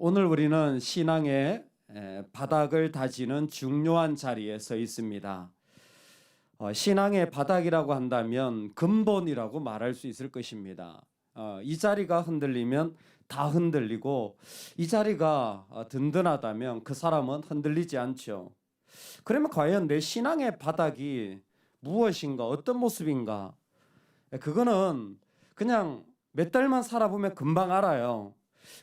오늘 우리는 신앙의 바닥을 다지는 중요한 자리에 서 있습니다. 신앙의 바닥이라고 한다면 근본이라고 말할 수 있을 것입니다. 이 자리가 흔들리면 다 흔들리고 이 자리가 든든하다면 그 사람은 흔들리지 않죠. 그러면 과연 내 신앙의 바닥이 무엇인가, 어떤 모습인가? 그거는 그냥 몇 달만 살아보면 금방 알아요.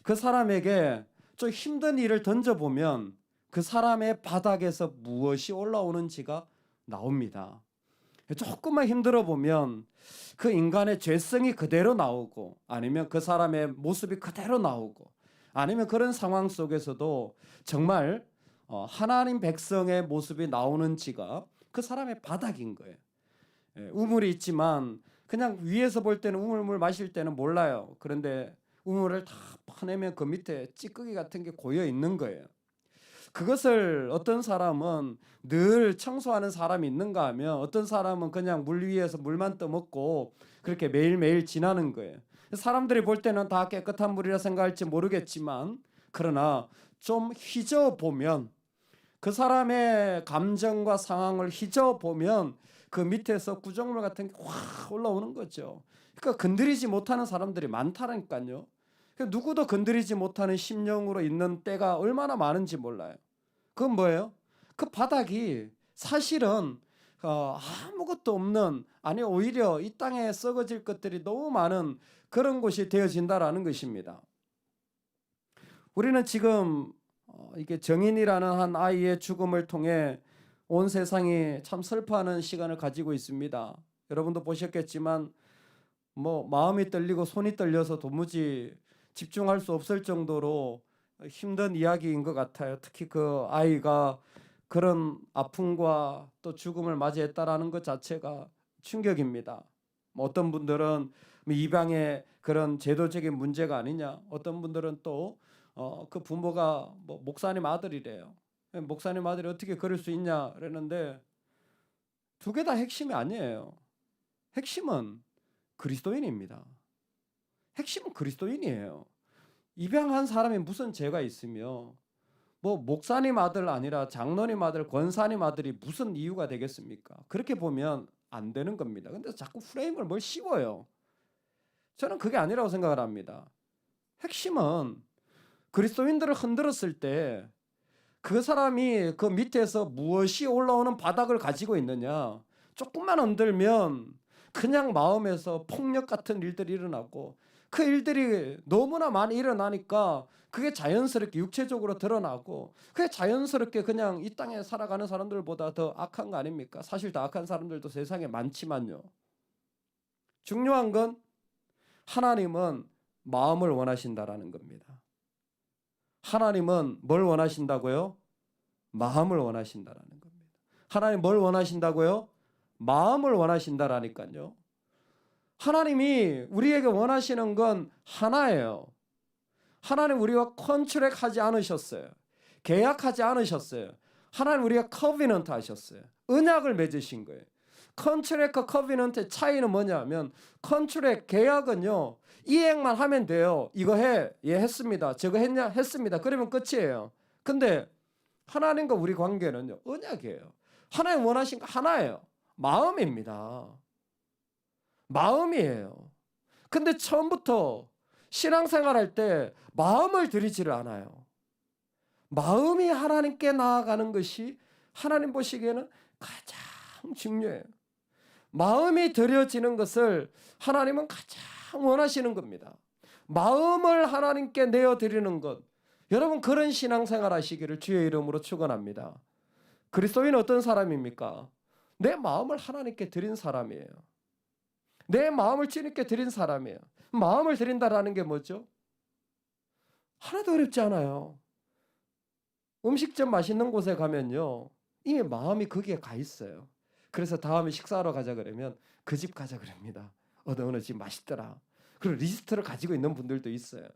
그 사람에게 좀 힘든 일을 던져보면 그 사람의 바닥에서 무엇이 올라오는지가 나옵니다. 조금만 힘들어 보면 그 인간의 죄성이 그대로 나오고, 아니면 그 사람의 모습이 그대로 나오고, 아니면 그런 상황 속에서도 정말 하나님 백성의 모습이 나오는지가 그 사람의 바닥인 거예요. 우물이 있지만 그냥 위에서 볼 때는 우물물 마실 때는 몰라요. 그런데 우물을 다 파내면 그 밑에 찌꺼기 같은 게 고여 있는 거예요. 그것을 어떤 사람은 늘 청소하는 사람이 있는가 하면, 어떤 사람은 그냥 물 위에서 물만 떠먹고 그렇게 매일매일 지나는 거예요. 사람들이 볼 때는 다 깨끗한 물이라 생각할지 모르겠지만, 그러나 좀 휘저어보면, 그 사람의 감정과 상황을 휘저어보면 그 밑에서 구정물 같은 게 확 올라오는 거죠. 그러니까 건드리지 못하는 사람들이 많다니까요. 누구도 건드리지 못하는 심령으로 있는 때가 얼마나 많은지 몰라요. 그건 뭐예요? 그 바닥이 사실은 아무것도 없는, 아니 오히려 이 땅에 썩어질 것들이 너무 많은 그런 곳이 되어진다라는 것입니다. 우리는 지금 이게 정인이라는 한 아이의 죽음을 통해 온 세상이 참 슬퍼하는 시간을 가지고 있습니다. 여러분도 보셨겠지만 마음이 떨리고 손이 떨려서 도무지 집중할 수 없을 정도로 힘든 이야기인 것 같아요. 특히 그 아이가 그런 아픔과 또 죽음을 맞이했다라는 것 자체가 충격입니다. 어떤 분들은 입양의 그런 제도적인 문제가 아니냐, 어떤 분들은 또 그 부모가 목사님 아들이래요. 목사님 아들이 어떻게 그럴 수 있냐 그랬는데, 두 개 다 핵심이 아니에요. 핵심은 그리스도인입니다. 핵심은 그리스도인이에요. 입양한 사람이 무슨 죄가 있으며, 목사님 아들 아니라 장로님 아들, 권사님 아들이 무슨 이유가 되겠습니까? 그렇게 보면 안 되는 겁니다. 근데 자꾸 프레임을 뭘 씌워요. 저는 그게 아니라고 생각을 합니다. 핵심은 그리스도인들을 흔들었을 때 그 사람이 그 밑에서 무엇이 올라오는 바닥을 가지고 있느냐. 조금만 흔들면 그냥 마음에서 폭력 같은 일들이 일어나고, 그 일들이 너무나 많이 일어나니까 그게 자연스럽게 육체적으로 드러나고, 그게 자연스럽게 그냥 이 땅에 살아가는 사람들보다 더 악한 거 아닙니까? 사실 더 악한 사람들도 세상에 많지만요. 중요한 건 하나님은 마음을 원하신다라는 겁니다. 하나님은 뭘 원하신다고요? 마음을 원하신다라는 겁니다. 하나님 뭘 원하신다고요? 마음을 원하신다라니까요. 하나님이 우리에게 원하시는 건 하나예요. 하나님 우리와 컨트랙하지 않으셨어요. 계약하지 않으셨어요. 하나님 우리가 커비넌트 하셨어요. 언약을 맺으신 거예요. 컨트랙과 커비넌트의 차이는 뭐냐면, 컨트랙 계약은요, 이행만 하면 돼요. 이거 해. 예, 했습니다. 저거 했냐? 했습니다. 그러면 끝이에요. 근데 하나님과 우리 관계는요, 언약이에요. 하나님 원하신 거 하나예요. 마음입니다. 마음이에요. 근데 처음부터 신앙생활할 때 마음을 들이지를 않아요. 마음이 하나님께 나아가는 것이 하나님 보시기에는 가장 중요해요. 마음이 들여지는 것을 하나님은 가장 원하시는 겁니다. 마음을 하나님께 내어드리는 것. 여러분, 그런 신앙생활 하시기를 주의 이름으로 축원합니다. 그리스도인은 어떤 사람입니까? 내 마음을 하나님께 드린 사람이에요. 내 마음을 주님께 드린 사람이에요. 마음을 드린다라는 게 뭐죠? 하나도 어렵지 않아요. 음식점 맛있는 곳에 가면요, 이미 마음이 거기에 가 있어요. 그래서 다음에 식사하러 가자 그러면 그 집 가자 그럽니다. 어느 집 맛있더라. 그리고 리스트를 가지고 있는 분들도 있어요.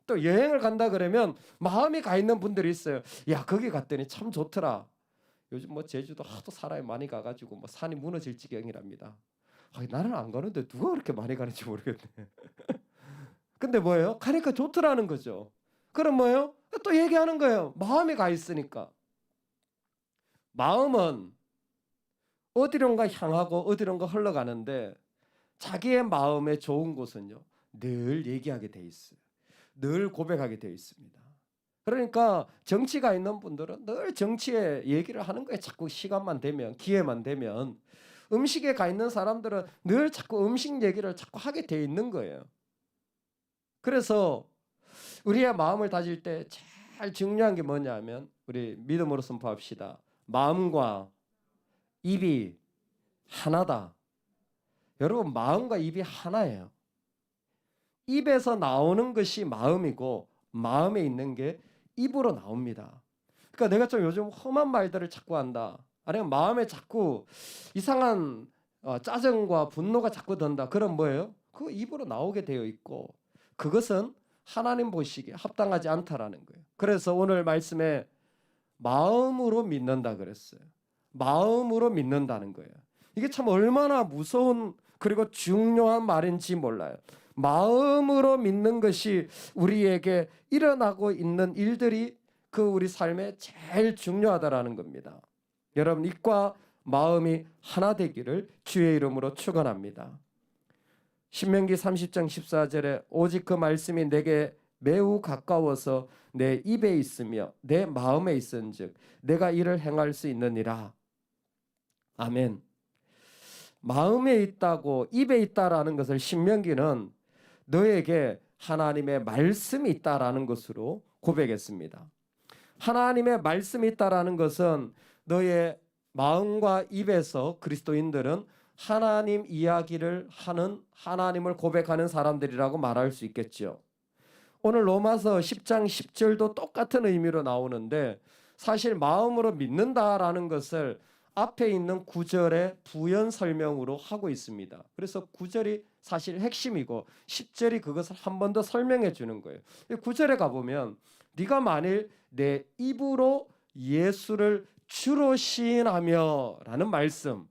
또 여행을 간다 그러면 마음이 가 있는 분들이 있어요. 야, 거기 갔더니 참 좋더라. 요즘 제주도 하도 사람이 많이 가가지고 산이 무너질 지경이랍니다. 나는 안 가는데 누가 그렇게 많이 가는지 모르겠네. 근데 뭐예요? 가니까 좋더라는 거죠. 그럼 뭐예요? 또 얘기하는 거예요. 마음이 가 있으니까. 마음은 어디론가 향하고 어디론가 흘러가는데 자기의 마음에 좋은 곳은요, 늘 얘기하게 돼 있어요. 늘 고백하게 돼 있습니다. 그러니까 정치가 있는 분들은 늘 정치에 얘기를 하는 거예요. 자꾸 시간만 되면, 기회만 되면. 음식에 가 있는 사람들은 늘 자꾸 음식 얘기를 자꾸 하게 돼 있는 거예요. 그래서 우리의 마음을 다질 때 제일 중요한 게 뭐냐면, 우리 믿음으로 선포합시다. 마음과 입이 하나다. 여러분, 마음과 입이 하나예요. 입에서 나오는 것이 마음이고 마음에 있는 게 입으로 나옵니다. 그러니까 내가 좀 요즘 험한 말들을 자꾸 한다, 아니면 마음에 자꾸 이상한 짜증과 분노가 자꾸 든다, 그럼 뭐예요? 그 입으로 나오게 되어 있고 그것은 하나님 보시기에 합당하지 않다라는 거예요. 그래서 오늘 말씀에 마음으로 믿는다 그랬어요. 마음으로 믿는다는 거예요. 이게 참 얼마나 무서운 그리고 중요한 말인지 몰라요. 마음으로 믿는 것이 우리에게 일어나고 있는 일들이 그 우리 삶에 제일 중요하다라는 겁니다. 여러분, 입과 마음이 하나 되기를 주의 이름으로 축원합니다. 신명기 30장 14절에 오직 그 말씀이 내게 매우 가까워서 내 입에 있으며 내 마음에 있은즉 내가 이를 행할 수 있느니라. 아멘. 마음에 있다고 입에 있다라는 것을 신명기는 너에게 하나님의 말씀이 있다라는 것으로 고백했습니다. 하나님의 말씀이 있다라는 것은 너의 마음과 입에서 그리스도인들은 하나님 이야기를 하는, 하나님을 고백하는 사람들이라고 말할 수 있겠죠. 오늘 로마서 10장 10절도 똑같은 의미로 나오는데, 사실 마음으로 믿는다라는 것을 앞에 있는 9절의 부연 설명으로 하고 있습니다. 그래서 9절이 사실 핵심이고 10절이 그것을 한 번 더 설명해 주는 거예요. 9절에 가보면 네가 만일 내 입으로 예수를 주로 시인하며 라는 말씀,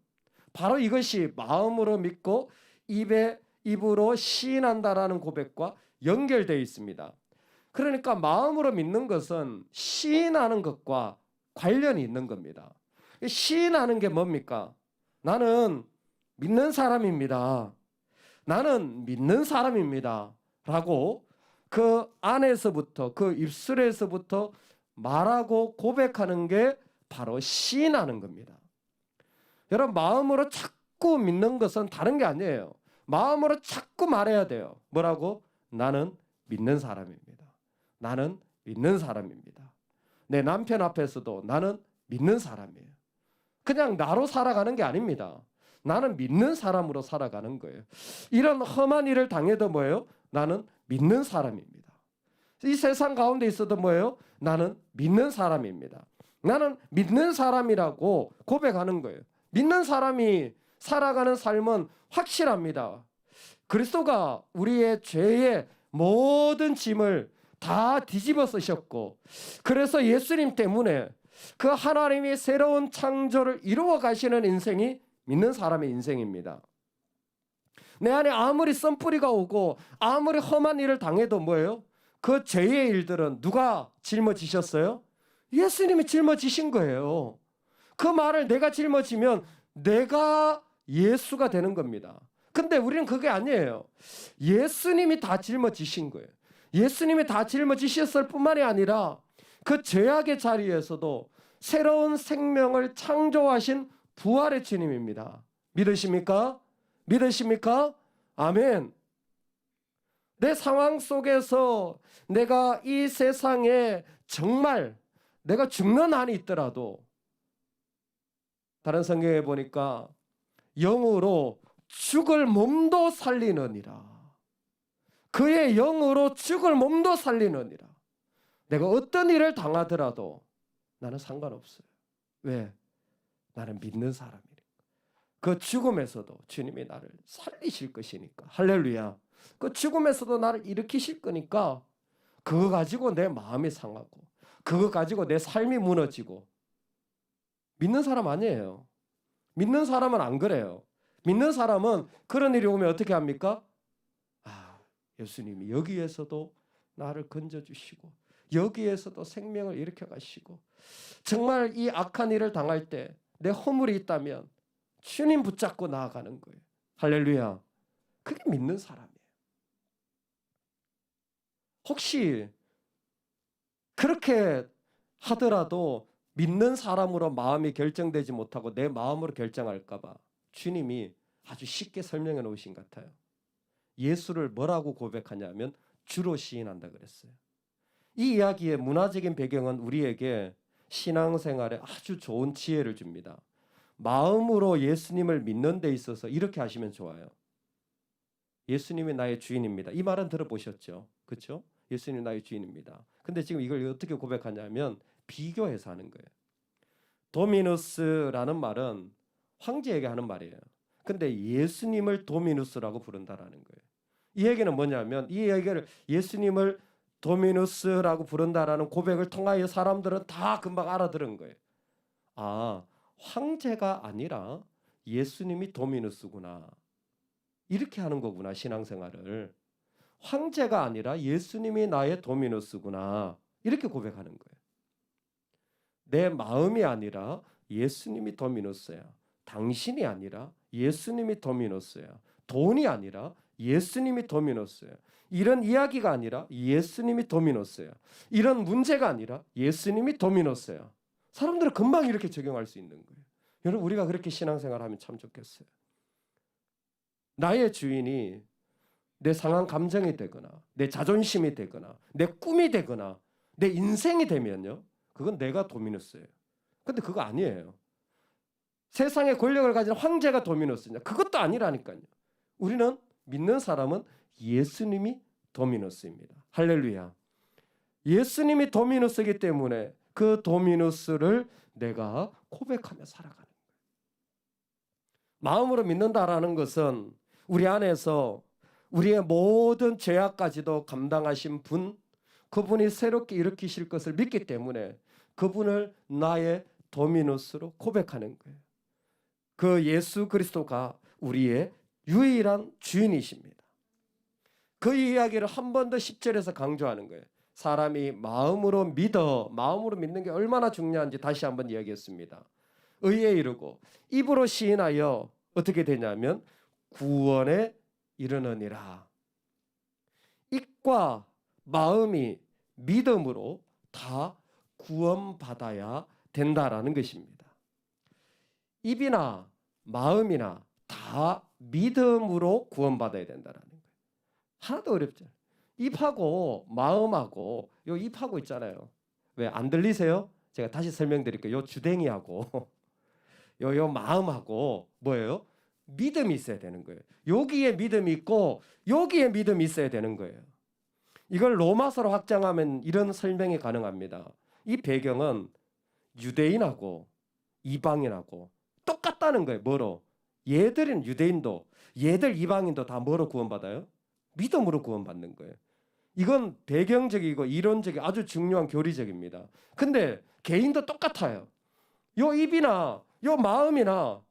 바로 이것이 마음으로 믿고 입으로 시인한다라는 고백과 연결되어 있습니다. 그러니까 마음으로 믿는 것은 시인하는 것과 관련이 있는 겁니다. 시인하는 게 뭡니까? 나는 믿는 사람입니다. 나는 믿는 사람입니다. 라고 그 안에서부터, 그 입술에서부터 말하고 고백하는 게 바로 시인하는 겁니다. 여러분, 마음으로 자꾸 믿는 것은 다른 게 아니에요. 마음으로 자꾸 말해야 돼요. 뭐라고? 나는 믿는 사람입니다. 나는 믿는 사람입니다. 내 남편 앞에서도 나는 믿는 사람이에요. 그냥 나로 살아가는 게 아닙니다. 나는 믿는 사람으로 살아가는 거예요. 이런 험한 일을 당해도 뭐예요? 나는 믿는 사람입니다. 이 세상 가운데 있어도 뭐예요? 나는 믿는 사람입니다. 나는 믿는 사람이라고 고백하는 거예요. 믿는 사람이 살아가는 삶은 확실합니다. 그리스도가 우리의 죄의 모든 짐을 다 뒤집어 쓰셨고, 그래서 예수님 때문에 그 하나님이 새로운 창조를 이루어 가시는 인생이 믿는 사람의 인생입니다. 내 안에 아무리 썬뿌리가 오고 아무리 험한 일을 당해도 뭐예요? 그 죄의 일들은 누가 짊어지셨어요? 예수님이 짊어지신 거예요. 그 말을 내가 짊어지면 내가 예수가 되는 겁니다. 근데 우리는 그게 아니에요. 예수님이 다 짊어지신 거예요. 예수님이 다 짊어지셨을 뿐만이 아니라 그 죄악의 자리에서도 새로운 생명을 창조하신 부활의 주님입니다. 믿으십니까? 믿으십니까? 아멘. 내 상황 속에서 내가 이 세상에 정말 내가 죽는 한이 있더라도, 다른 성경에 보니까 영으로 죽을 몸도 살리느니라. 그의 영으로 죽을 몸도 살리느니라. 내가 어떤 일을 당하더라도 나는 상관없어요. 왜? 나는 믿는 사람이니까. 그 죽음에서도 주님이 나를 살리실 것이니까. 할렐루야. 그 죽음에서도 나를 일으키실 거니까 그거 가지고 내 마음이 상하고 그거 가지고 내 삶이 무너지고. 믿는 사람 아니에요. 믿는 사람은 안 그래요. 믿는 사람은 그런 일이 오면 어떻게 합니까? 예수님이 여기에서도 나를 건져주시고 여기에서도 생명을 일으켜 가시고 정말 이 악한 일을 당할 때 내 허물이 있다면 주님 붙잡고 나아가는 거예요. 할렐루야. 그게 믿는 사람이에요. 혹시 그렇게 하더라도 믿는 사람으로 마음이 결정되지 못하고 내 마음으로 결정할까 봐 주님이 아주 쉽게 설명해 놓으신 것 같아요. 예수를 뭐라고 고백하냐면 주로 시인한다 그랬어요. 이 이야기의 문화적인 배경은 우리에게 신앙생활에 아주 좋은 지혜를 줍니다. 마음으로 예수님을 믿는 데 있어서 이렇게 하시면 좋아요. 예수님이 나의 주인입니다. 이 말은 들어보셨죠? 그렇죠? 예수님이 나의 주인입니다. 근데 지금 이걸 어떻게 고백하냐면 비교해서 하는 거예요. 도미누스라는 말은 황제에게 하는 말이에요. 근데 예수님을 도미누스라고 부른다라는 거예요. 이 얘기는 뭐냐면 이 얘기를 예수님을 도미누스라고 부른다라는 고백을 통하여 사람들은 다 금방 알아들은 거예요. 아, 황제가 아니라 예수님이 도미누스구나. 이렇게 하는 거구나, 신앙생활을. 황제가 아니라 예수님이 나의 도미누스구나. 이렇게 고백하는 거예요. 내 마음이 아니라 예수님이 도미누스야. 당신이 아니라 예수님이 도미누스야. 돈이 아니라 예수님이 도미누스야. 이런 이야기가 아니라 예수님이 도미누스야. 이런 문제가 아니라 예수님이 도미누스야. 사람들은 금방 이렇게 적용할 수 있는 거예요. 여러분 우리가 그렇게 신앙생활하면 참 좋겠어요. 나의 주인이 내 상한 감정이 되거나 내 자존심이 되거나 내 꿈이 되거나 내 인생이 되면요. 그건 내가 도미누스예요. 근데 그거 아니에요. 세상의 권력을 가진 황제가 도미누스냐? 그것도 아니라니까요. 우리는 믿는 사람은 예수님이 도미누스입니다. 할렐루야. 예수님이 도미누스이기 때문에 그 도미누스를 내가 고백하며 살아가는 거예요. 마음으로 믿는다라는 것은 우리 안에서 우리의 모든 죄악까지도 감당하신 분, 그분이 새롭게 일으키실 것을 믿기 때문에 그분을 나의 도미누스로 고백하는 거예요. 그 예수 그리스도가 우리의 유일한 주인이십니다. 그 이야기를 한 번 더 10절에서 강조하는 거예요. 사람이 마음으로 믿는 게 얼마나 중요한지 다시 한번 이야기했습니다. 의에 이르고 입으로 시인하여 어떻게 되냐면 구원에 이르느니라. 입과 마음이 믿음으로 다 구원받아야 된다라는 것입니다. 입이나 마음이나 다 믿음으로 구원받아야 된다라는 거예요. 하나도 어렵죠. 입하고 마음하고 요 입하고 있잖아요. 왜 안 들리세요? 제가 다시 설명드릴게요. 요 주댕이하고 요 마음하고 뭐예요? 믿음이 있어야 되는 거예요. 여기에 믿음이 있고 여기에 믿음이 있어야 되는 거예요. 이걸 로마서로 확장하면 이런 설명이 가능합니다. 이 배경은 유대인하고 이방인하고 똑같다는 거예요. 뭐로? 얘들은 유대인도 얘들 이방인도 다 뭐로 구원받아요? 믿음으로 구원받는 거예요. 이건 배경적이고 이론적이 아주 중요한 교리적입니다. 근데 개인도 똑같아요. 요 입이나 요 마음이나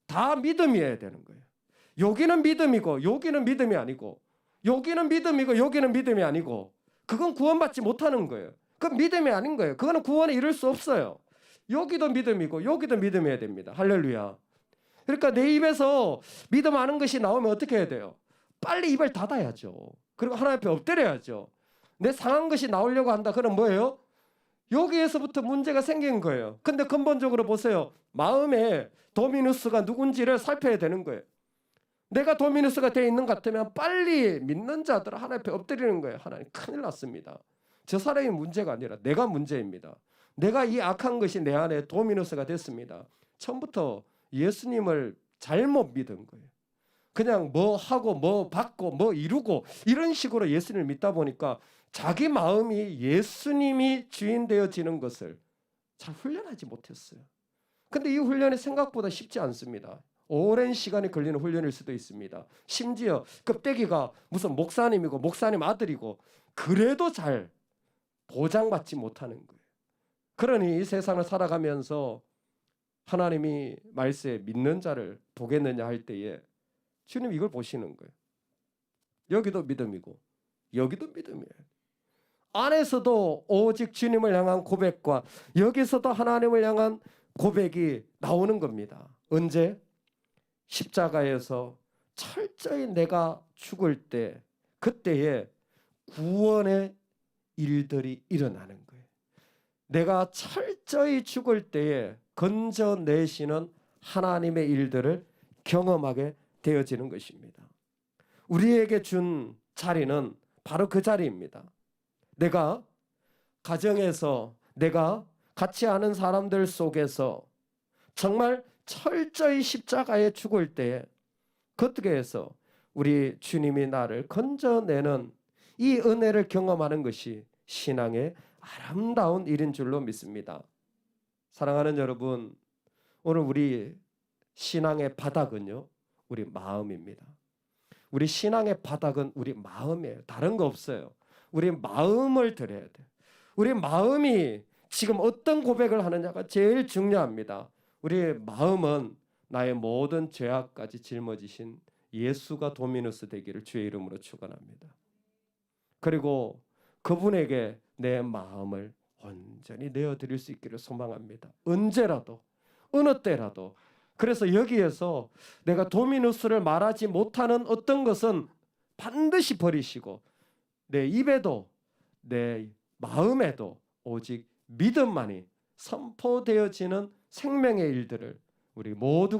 다 믿음이어야 되는 거예요. 여기는 믿음이고 여기는 믿음이 아니고 여기는 믿음이고 여기는 믿음이 아니고 그건 구원받지 못하는 거예요. 그건 믿음이 아닌 거예요. 그거는 구원에 이를 수 없어요. 여기도 믿음이고 여기도 믿음이어야 됩니다. 할렐루야. 그러니까 내 입에서 믿음하는 것이 나오면 어떻게 해야 돼요? 빨리 입을 닫아야죠. 그리고 하나님 앞에 엎드려야죠. 내 상한 것이 나오려고 한다. 그럼 뭐예요? 여기에서부터 문제가 생긴 거예요. 근데 근본적으로 보세요. 마음에 도미누스가 누군지를 살펴야 되는 거예요. 내가 도미누스가 되어 있는 것 같으면 빨리 믿는 자들 하나님 앞에 엎드리는 거예요. 하나님 큰일 났습니다. 저 사람이 문제가 아니라 내가 문제입니다. 내가 이 악한 것이 내 안에 도미누스가 됐습니다. 처음부터 예수님을 잘못 믿은 거예요. 그냥 뭐 하고 뭐 받고 뭐 이루고 이런 식으로 예수님을 믿다 보니까 자기 마음이 예수님이 주인 되어지는 것을 잘 훈련하지 못했어요. 근데 이 훈련이 생각보다 쉽지 않습니다. 오랜 시간이 걸리는 훈련일 수도 있습니다. 심지어 껍데기가 무슨 목사님이고 목사님 아들이고 그래도 잘 보장받지 못하는 거예요. 그러니 이 세상을 살아가면서 하나님이 말씀에 믿는 자를 보겠느냐 할 때에 주님 이걸 보시는 거예요. 여기도 믿음이고 여기도 믿음이에요. 안에서도 오직 주님을 향한 고백과 여기서도 하나님을 향한 고백이 나오는 겁니다. 언제? 십자가에서 철저히 내가 죽을 때, 그때에 구원의 일들이 일어나는 거예요. 내가 철저히 죽을 때에 건져내시는 하나님의 일들을 경험하게 되어지는 것입니다. 우리에게 준 자리는 바로 그 자리입니다. 내가 가정에서, 내가 같이 아는 사람들 속에서 정말 철저히 십자가에 죽을 때에 어떻게 해서 우리 주님이 나를 건져내는 이 은혜를 경험하는 것이 신앙의 아름다운 일인 줄로 믿습니다. 사랑하는 여러분, 오늘 우리 신앙의 바닥은요, 우리 마음입니다. 우리 신앙의 바닥은 우리 마음이에요. 다른 거 없어요. 우리 마음을 드려야 돼요. 우리 마음이 지금 어떤 고백을 하느냐가 제일 중요합니다. 우리 마음은 나의 모든 죄악까지 짊어지신 예수가 도미누스 되기를 주의 이름으로 축원합니다. 그리고 그분에게 내 마음을 온전히 내어드릴 수 있기를 소망합니다. 언제라도, 어느 때라도. 그래서 여기에서 내가 도미누스를 말하지 못하는 어떤 것은 반드시 버리시고 내 입에도 내 마음에도 오직 믿음만이 선포되어지는 생명의 일들을 우리 모두가